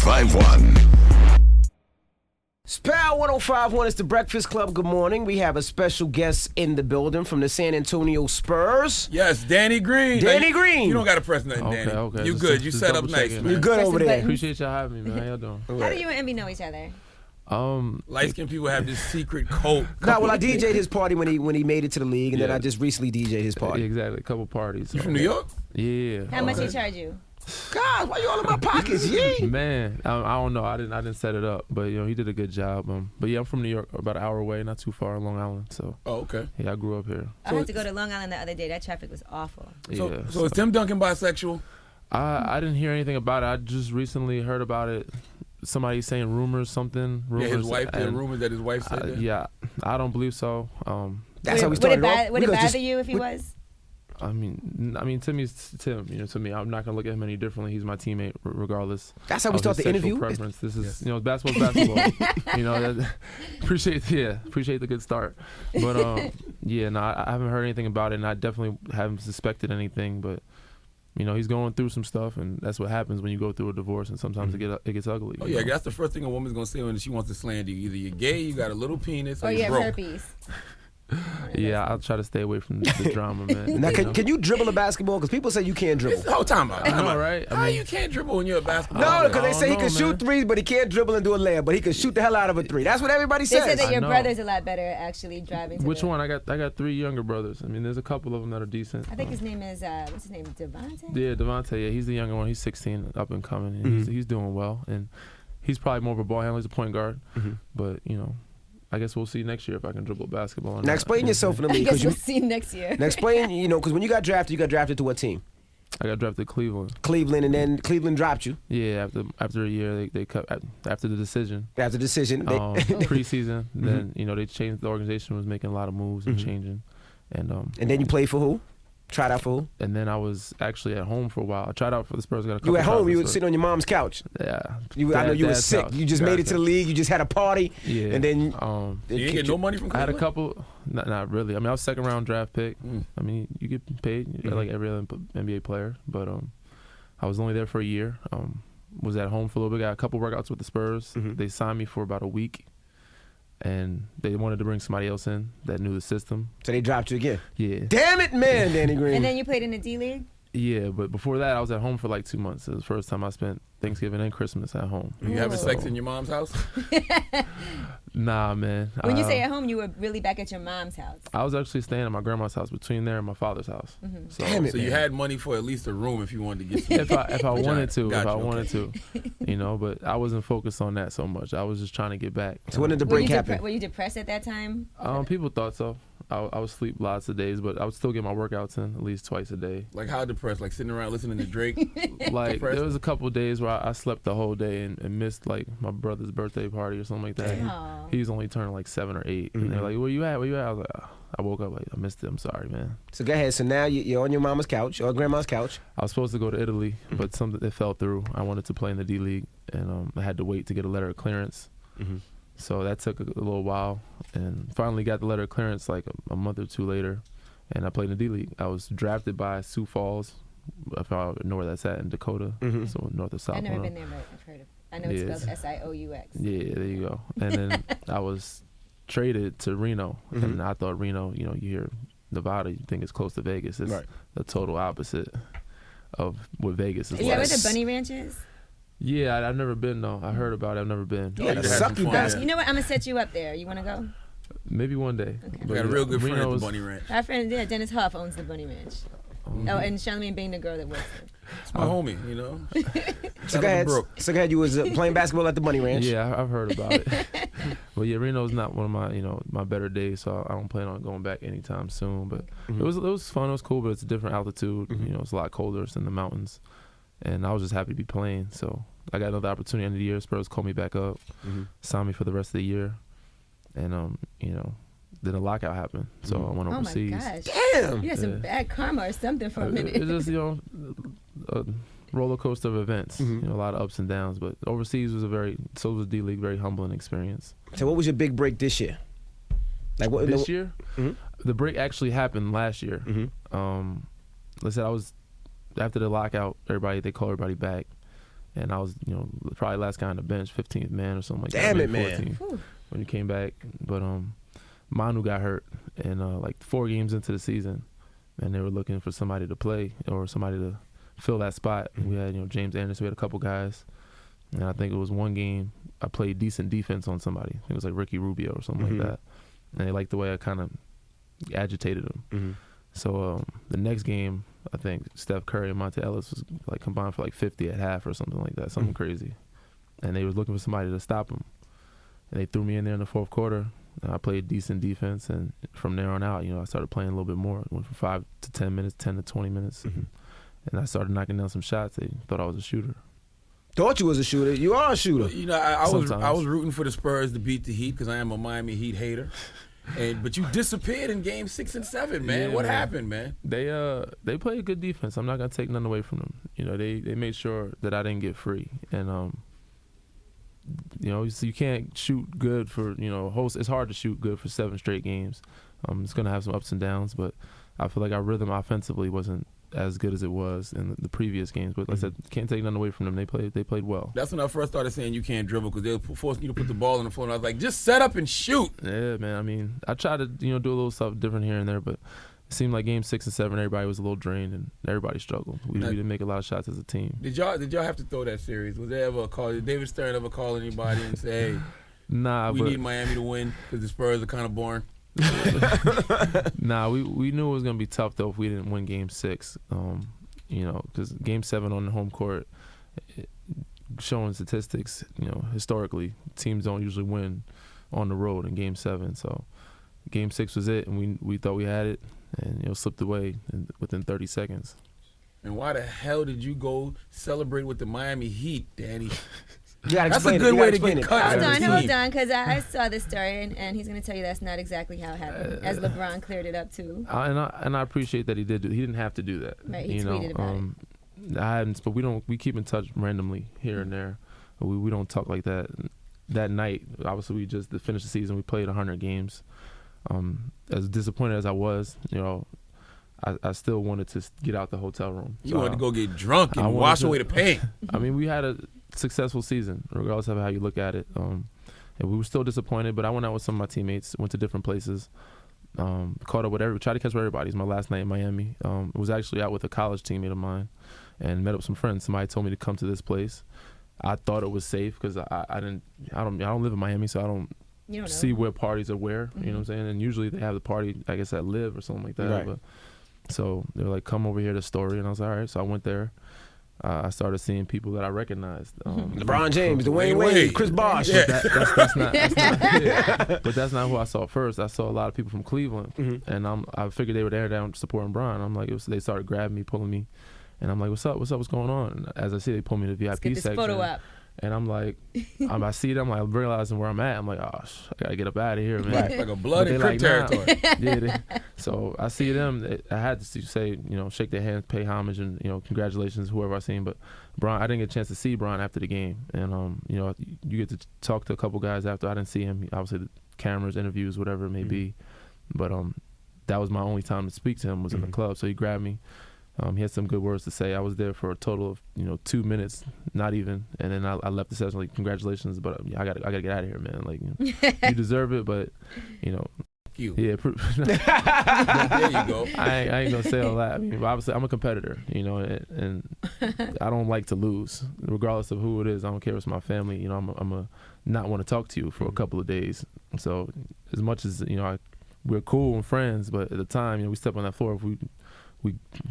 1051. Spell 1051 is the Breakfast Club. Good morning. We have a special guest in the building from the San Antonio Spurs. Yes, Danny Green. Danny Green. You don't got to press nothing, Danny. Okay. You good. You set up nice, man. You're good over there. Appreciate y'all having me, man. How y'all doing? How do you and Envy know each other? Light-skinned people have this secret code. Nah, well, I DJ'd his party when he made it to the league, and then Yeah. I just recently DJ'd his party. Exactly. A couple parties. You from New York? Yeah. How much he charge you? God, why you all in my pockets, yeah? Man, I don't know. I didn't set it up, but he did a good job. But yeah, I'm from New York, about an hour away, not too far, Long Island. So. Oh, okay. Yeah, I grew up here. I had to go to Long Island the other day. That traffic was awful. So is Tim Duncan bisexual? I didn't hear anything about it. I just recently heard about it. Somebody saying rumors. Yeah, his wife did rumors that his wife said that. Yeah, I don't believe so. That's how we Would started it bother you if he was? I mean, Timmy's Tim. To me, I'm not gonna look at him any differently. He's my teammate, regardless. That's how we of start his the sexual interview. Preference. This is, basketball's basketball. Appreciate the good start. But I haven't heard anything about it, and I definitely haven't suspected anything. But he's going through some stuff, and that's what happens when you go through a divorce, and sometimes it gets ugly. Oh yeah, that's the first thing a woman's gonna say when she wants to slander you. Either you're gay, you got a little penis, or Or you you're have broke. herpes. Yeah, I'll try to stay away from the drama, man. Now, can you dribble a basketball? Because people say you can't dribble. Oh, time out. I know, right? How you can't dribble when you're a basketball No, player? because they say he I don't can know, shoot threes, but he can't dribble and do a layup. But he can shoot the hell out of a three. That's what everybody They says. said that your know. brother's a lot better at actually driving. Which one? I got 3 younger brothers. I mean, there's a couple of them that are decent. I think his name is what's his name? Devontae. Yeah, Devontae. Yeah, he's the younger one. He's 16, up and coming. And he's doing well, and he's probably more of a ball handler. He's a point guard, but I guess we'll see next year if I can dribble basketball. Or Now not. explain yourself in the I league. guess 'cause we'll see next year. Now explain, because when you got drafted to what team? I got drafted to Cleveland. Cleveland, and then Cleveland dropped you Yeah, after a year, they cut after the decision. after the decision. Preseason, then they changed. The organization was making a lot of moves and changing, and And then you played for who? Tried out for who? and then I was actually at home for a while. I tried out for the Spurs. Got a couple You at home, tries you with were the sitting on your mom's couch. Spurs. Yeah. I know you were Dad's sick. house. You just made it to the Dad's league. You just had a party. Yeah. And then You ain't get no money from I had Cleveland? a couple, not really. I mean, I was second round draft pick. I mean, you get paid like every other NBA player, but I was only there for a year. Was at home for a little bit. Got a couple workouts with the Spurs. They signed me for about a week, and they wanted to bring somebody else in that knew the system. So they dropped you again. Yeah, Damn it, man, Danny Green. And then you played in the D League. yeah. But before that, I was at home for like 2 months. It was the first time I spent Thanksgiving and Christmas at home. You having So- sex in your mom's house? Nah, man. When you say at home, you were really back at your mom's house. I was actually staying at my grandma's house between there and my father's house. So, Damn it, So you man. had money for at least a room if you wanted to get some. if I wanted to, Gotcha, if I okay. wanted to, but I wasn't focused on that so much. I was just trying to get back. So when did the Were break you, happen? were you depressed at that time? People thought so. I would sleep lots of days, but I would still get my workouts in at least twice a day. Like how depressed? Like sitting around listening to Drake? Like Depressed? there was a couple of days where I slept the whole day and missed like my brother's birthday party or something like that. Aw. He was only turning like 7 or 8, and they're like, "Where you at? Where you at?" I was like, I woke up like I missed it. I'm sorry, man. So go ahead. So now you're on your mama's couch or grandma's couch. I was supposed to go to Italy, but something it fell through. I wanted to play in the D League, and I had to wait to get a letter of clearance. So that took a little while, and finally got the letter of clearance like a month or two later, and I played in the D League. I was drafted by Sioux Falls, if I know where that's at in Dakota, so north of South. I've never Carolina. been there, but I've heard of. I know it's Yes. spelled SIOUX. Yeah, there you go. And then I was traded to Reno, and I thought Reno, you hear Nevada, you think it's close to Vegas. It's Right. the total opposite of what Vegas is Is like. that where the Bunny Ranch is? Yeah, I've never been though. I heard about it. I've never been. Yeah, you the had suck some you fun guys. there. You know what? I'm gonna set you up there. You wanna go? Maybe one day. I got a real good friend at the Reno's- Bunny Ranch. Our friend, Dennis Huff owns the Bunny Ranch. Oh, and Charlamagne being the girl that works there. It's my homie, So go ahead. So go ahead. You was playing basketball at the Bunny Ranch. Yeah, I've heard about it. But yeah, Reno's not one of my my better days, so I don't plan on going back anytime soon. But it was fun. It was cool, but it's a different altitude. It's a lot colder. It's in the mountains, and I was just happy to be playing. So I got another opportunity at the end of the year. Spurs called me back up, signed me for the rest of the year, and then a lockout happened, so I went Oh my overseas. gosh. Damn. You had some bad karma or something for a minute. It's just a roller coaster of events. A lot of ups and downs. But overseas was so was D League, very humbling experience. So what was your big break this year? Like what? This year, the break actually happened last year. Like I said, I was after the lockout. They called everybody back, and I was, probably last guy on the bench, 15th man or something like Damn that. it, man. 14th when he came back. But Manu got hurt, and like 4 games into the season, and they were looking for somebody to play or somebody to fill that spot. We had, James Anderson. We had a couple guys, and I think it was one game I played decent defense on somebody. I think it was like Ricky Rubio or something like that, and they liked the way I kind of agitated him. So the next game, I think Steph Curry and Monte Ellis was like combined for like 50 at half or something like that, something crazy. And they was looking for somebody to stop him. And they threw me in there in the fourth quarter. And I played decent defense, and from there on out, I started playing a little bit more. Went from 5 to 10 minutes, 10 to 20 minutes, and I started knocking down some shots. They thought I was a shooter. Thought you was a shooter. You are a shooter. I was Sometimes. rooting for the Spurs to beat the Heat because I am a Miami Heat hater. But you disappeared in Game 6 and 7, man. Yeah, What man. happened, man? They played good defense. I'm not gonna take nothing away from them. They made sure that I didn't get free, and so you can't shoot good for It's hard to shoot good for 7 straight games. It's gonna have some ups and downs, but I feel like our rhythm offensively wasn't as good as it was in the previous games. But like I said, can't take nothing away from them. They played well. That's when I first started saying you can't dribble because they were forcing you to put the ball on the floor. And I was like, just set up and shoot. Yeah, man. I mean, I tried to do a little stuff different here and there, but it seemed like Game 6 and 7, everybody was a little drained and everybody struggled. We didn't make a lot of shots as a team. Did y'all have to throw that series? Was there ever a call? Did David Stern ever call anybody and say, hey, Nah, we but need Miami to win because the Spurs are kind of boring? Nah, we knew it was gonna be tough though if we didn't win Game 6. Because Game 7 on the home court, showing statistics, historically teams don't usually win on the road in Game 7. So Game 6 was it, and we thought we had it, and slipped away within 30 seconds. And why the hell did you go celebrate with the Miami Heat, Danny? You gotta That's a explain good it. way You to gotta get explain cut. it. Hold on, because I saw this story, and he's going to tell you that's not exactly how it happened, as LeBron cleared it up too. And I appreciate that he did. He didn't have to do that. Right, he tweeted about it. I hadn't, but we keep in touch randomly here and there. We don't talk like that. That night, obviously, we just finished the season. We played 100 games. As disappointed as I was, I still wanted to get out the hotel room. You wanted to go get drunk and wash away the pain. I mean, we had a successful season, regardless of how you look at it. And we were still disappointed, but I went out with some of my teammates, went to different places, caught up with tried to catch with everybody. It was my last night in Miami. Was actually out with a college teammate of mine and met up with some friends. Somebody told me to come to this place. I thought it was safe because I don't live in Miami, so I don't see where parties are where. You know what I'm saying? And usually they have the party, I guess, at Live or something like that. Right. But, so they were like, come over here to Story, and I was like, all right. So I went there. I started seeing people that I recognized. LeBron James, Dwayne Wade. Wade, Chris Bosh. Yeah. That's not yeah. But that's not who I saw first. I saw a lot of people from Cleveland, and I figured they were there down supporting Bron. I'm like, they started grabbing me, pulling me, and I'm like, what's up? What's going on? And as I see, they pulled me to the Let's VIP get this section. photo up. And I'm like, I see them, I'm realizing where I'm at. I'm like, oh, I gotta get up out of here, man. Like a blood But and they crip like, territory. Yeah. So I see them. I had to say, shake their hands, pay homage, and congratulations, whoever I seen. But Bron, I didn't get a chance to see Bron after the game, and you get to talk to a couple guys after. I didn't see him. Obviously, the cameras, interviews, whatever it may be. But that was my only time to speak to him was in the club. So he grabbed me. He had some good words to say. I was there for a total of 2 minutes, not even, and then I left the session like, congratulations, but I gotta get out of here, man. Like you deserve it, but You. yeah. There you go. I ain't gonna say all that. I mean, obviously I'm a competitor, and I don't like to lose, regardless of who it is. I don't care if it's my family. I'm a not want to talk to you for a couple of days. So as much as we're cool and friends, but at the time we step on that floor, if we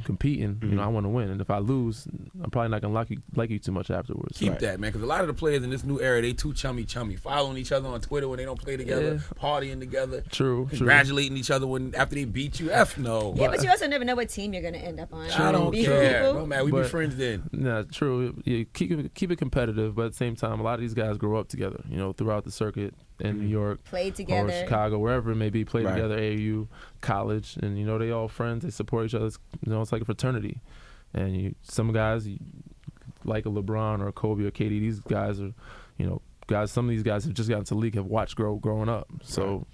competing, I want to win, and if I lose, I'm probably not gonna like you too much afterwards. Keep that, man, because a lot of the players in this new era, they too chummy, following each other on Twitter when they don't play together, partying together, True. congratulating each other after they beat you. No. Yeah, but you also never know what team you're going to end up on. I don't Be care. hopeful. No, man, we be But- friends then. Yeah, true. Yeah, keep it competitive, but at the same time, a lot of these guys grow up together, throughout the circuit in New York, Play or together. Chicago, wherever it may be, play Right. together, AAU, college, and they all friends. They support each other. It's like a fraternity. And some guys like a LeBron or a Kobe or KD. These guys are, guys. Some of these guys have just gotten to the league, have watched growing up. So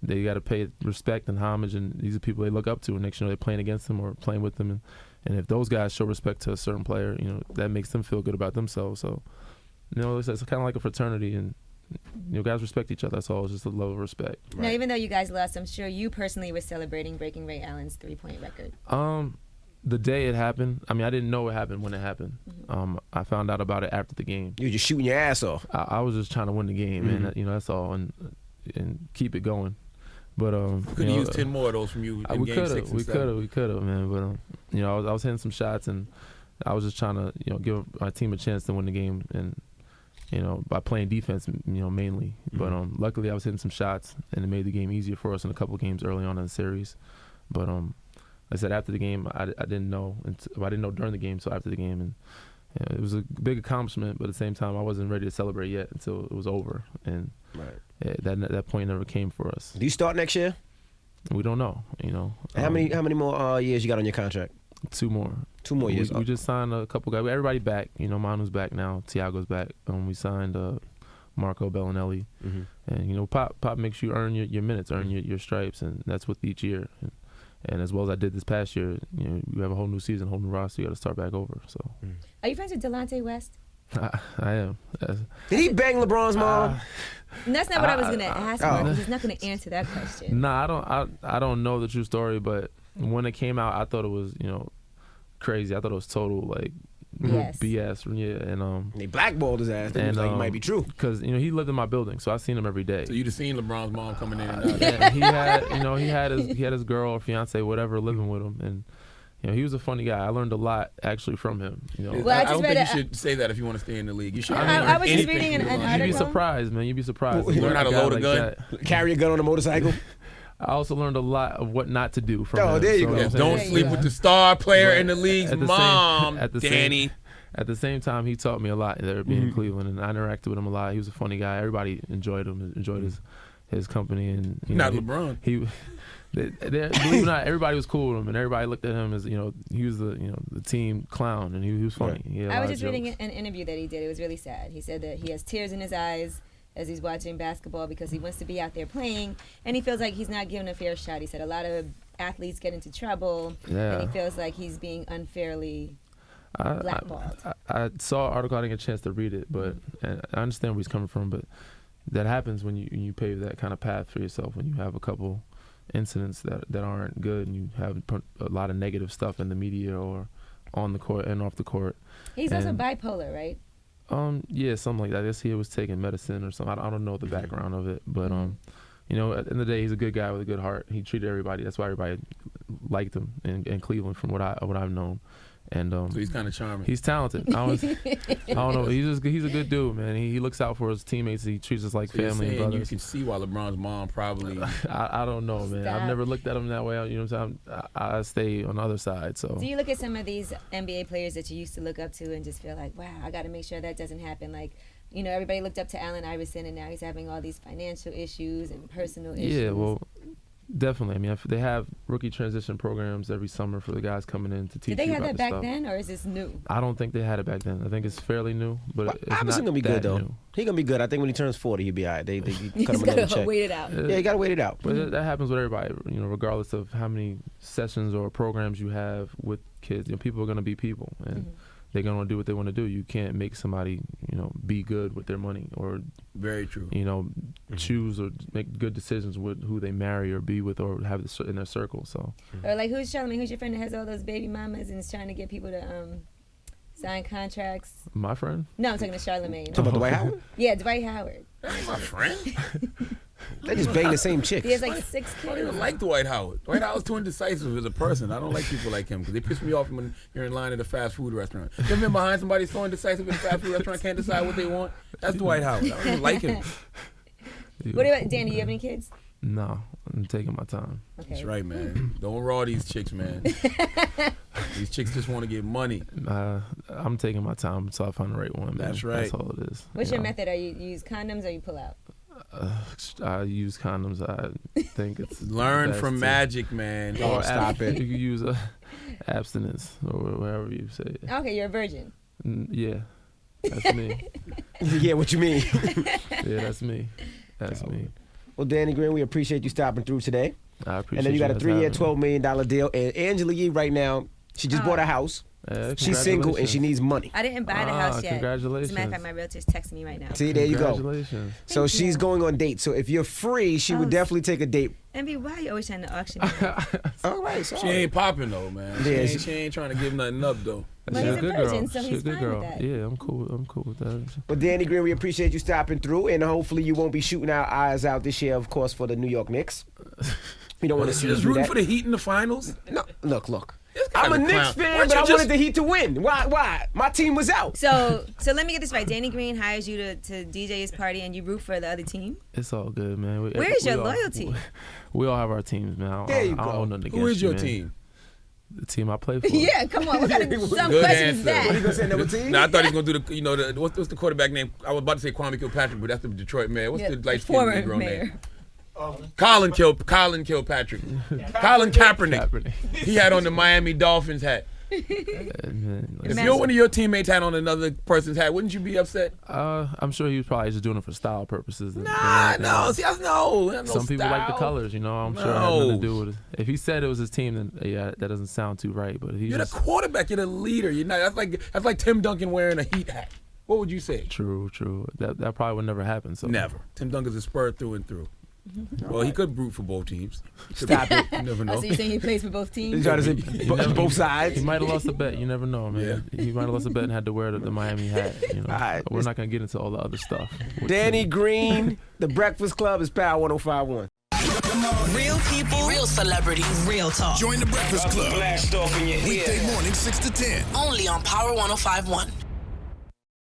they got to pay respect and homage. And these are people they look up to. And next they're playing against them or playing with them. And if those guys show respect to a certain player, you know, that makes them feel good about themselves. So, you know, it's kind of like a fraternity, and you know, guys respect each other. That's all. It's just a level of respect. Now, even though you guys lost, I'm sure you personally were celebrating breaking Ray Allen's 3-point record. The day it happened, I mean, I didn't know it happened when it happened. I found out about it after the game. You were just shooting your ass off. I was just trying to win the game, and you know, that's all, and keep it going. But Could have used 10 more of those from you in game 6 and 7. We could have, man. But you know, I was hitting some shots, and I was just trying to, you know, give my team a chance to win the game, and you know, by playing defense, you know, mainly. But luckily, I was hitting some shots, and it made the game easier for us in a couple of games early on in the series. But I said after the game, I didn't know. I didn't know during the game, so after the game, and you know, it was a big accomplishment. But at the same time, I wasn't ready to celebrate yet until it was over, and that point never came for us. Do you start next year? We don't know. You know, How many more years you got on your contract? 2 more. 2 more years. We just signed a couple guys. Everybody back. You know, Manu's back now. Tiago's back. We signed Marco Bellinelli, and you know, Pop makes you earn your minutes, earn your stripes, and that's with each year. And as well as I did this past year, you know, you have a whole new season, whole new roster. You got to start back over. So, Are you friends with Delonte West? I am. Did he bang LeBron's mom? That's not what I was going to ask. Mark. He's not going to answer that question. Nah, I don't know the true story, but when it came out, I thought it was, you know, crazy. I thought it was total like BS. Yeah, and they blackballed his ass. They was like, it might be true. Because you know, he lived in my building, so I seen him every day. So you'd have seen LeBron's mom coming in and out. And he had his girl or fiance, whatever, living with him, and you know, he was a funny guy. I learned a lot actually from him. You know, Well, I don't think you should say that if you want to stay in the league. You should. I was just reading an article. You'd be surprised, man. You'd be surprised. You learn how to load a gun, carry a gun on a motorcycle. I also learned a lot of what not to do from him. Oh, there you go. Yeah, don't sleep with the star player in the league's mom, Danny. At the same time, he taught me a lot there being in Cleveland, and I interacted with him a lot. He was a funny guy. Everybody enjoyed him, enjoyed his company, and you know, LeBron. Believe it or not, everybody was cool with him, and everybody looked at him as, you know, he was the team clown, and he was funny. Yeah. I was just reading an interview that he did. It was really sad. He said that he has tears in his eyes as he's watching basketball because he wants to be out there playing, and he feels like he's not given a fair shot. He said a lot of athletes get into trouble, and he feels like he's being unfairly blackballed. I saw an article. I didn't get a chance to read it, but and I understand where he's coming from. But that happens when you pave that kind of path for yourself. When you have a couple incidents that aren't good, and you have a lot of negative stuff in the media or on the court and off the court. He's also bipolar, right? Yeah, something like that. I guess he was taking medicine or something. I don't know the background of it, but you know, at the end of the day, he's a good guy with a good heart. He treated everybody. That's why everybody liked him in Cleveland, from what I've known. And so he's kind of charming. He's talented. I don't know. He's a good dude, man. He looks out for his teammates. He treats us like family and brothers. You can see why LeBron's mom probably. I don't know, man. I've never looked at him that way. You know what I'm saying? I stay on the other side. So. Do you look at some of these NBA players that you used to look up to and just feel like, wow, I got to make sure that doesn't happen? Like, you know, everybody looked up to Allen Iverson, and now he's having all these financial issues and personal issues. Yeah, well. Definitely. I mean, they have rookie transition programs every summer for the guys coming in to teach. Did they you have about that back stuff. then, or is this new? I don't think they had it back then. I think it's fairly new, but it's Iverson not gonna be that good though. new. He gonna be good. I think when he turns 40, he'll be all right. They cut He's him another gotta check. wait it out. Yeah, you gotta wait it out. But that happens with everybody. You know, regardless of how many sessions or programs you have with kids, you know, people are gonna be people, and they're gonna do what they want to do. You can't make somebody, you know, be good with their money or very true. You know, choose or make good decisions with who they marry or be with or have in their circle. So. Or like, who's Charlamagne? Who's your friend that has all those baby mamas and is trying to get people to sign contracts? My friend? No, I'm talking to Charlamagne. Talking about Dwight Howard? Yeah, Dwight Howard. That's my friend. They just bang the same chicks. He has like 6 kids. I don't even like Dwight Howard. Dwight Howard's too indecisive as a person. I don't like people like him because they piss me off when you're in line at a fast food restaurant. You ever been behind somebody so indecisive in a fast food restaurant, can't decide what they want? That's Dwight Howard. I don't even like him. What about Dan? Do you have any kids? No, I'm taking my time. Okay. That's right, man. Don't raw these chicks, man. These chicks just want to get money. I'm taking my time until I find the right one, man. That's right. That's all it is. What's your method? Are you use condoms or you pull out? I use condoms. I think it's learn from Magic, man. Oh, stop it. You can use abstinence or whatever you say it. Okay, you're a virgin. Yeah, that's me. Yeah, what you mean? Yeah, that's me. That's me. Well, Danny Green, we appreciate you stopping through today. I appreciate. And then you got a guys 3-year, having me. $12 million deal. And Angela Yee right now, She just bought a house. She's single and she needs money. I didn't buy the house yet. Congratulations. As a matter of fact, my realtor's texting me right now. See, there you go. Congratulations. So she's going on dates. So if you're free, she would definitely take a date. Envy, why are you always trying to auction? All right, She sorry. ain't popping though, man. Yeah, She ain't trying to give nothing up though. But he's a virgin, so She's he's a good fine with girl. that. Yeah, I'm cool with that. Well, Danny Green, we appreciate you stopping through, and hopefully you won't be shooting our eyes out this year, of course, for the New York Knicks. We don't want to see you Just do rooting that. for the Heat in the finals. No, look. This I'm a guy's Knicks clown. fan, Weren't but you I just- wanted the Heat to win. Why? My team was out. So let me get this right. Danny Green hires you to DJ his party, and you root for the other team. It's all good, man. Where's your all- loyalty? We all have our teams, man. There you I don't go. hold nothing against Who is your you, man. team? The team I play for. Yeah, come on. What kind of dumb Good question is answer. What you that? gonna say, number team? Nah, I thought he was gonna do the what's the quarterback name? I was about to say Kwame Kilpatrick, but that's the Detroit mayor. What's Yeah, the light skinned former Negro mayor. name? Colin Kilpatrick. Colin Kaepernick. Kaepernick. He had on the Miami Dolphins hat. And then, If Imagine. one of your teammates had on another person's hat, wouldn't you be upset? I'm sure he was probably just doing it for style purposes. Nah, no. See, no. Some people like the colors, you know. I'm sure it had No. nothing to do with it. If he said it was his team, then yeah, that doesn't sound too right. But he's You're the just quarterback. You're the leader. You're not. That's like Tim Duncan wearing a Heat hat. What would you say? true. That probably would never happen. So Never. Tim Duncan's a Spur through and through. Well, he could root for both teams. Stop it. You never Oh, know. so you saying he plays for both You teams? trying to say both He sides? might have lost a bet. You never know, man. He might have lost a bet and had to wear the Miami hat. You know, All right. We're not gonna get into all the other stuff. Danny Green, The Breakfast Club is Power 105.1. Real people, real celebrities, real talk. Join the Breakfast Club. Blast off in your ear. Weekday morning, 6 to 10. Only on Power 105.1.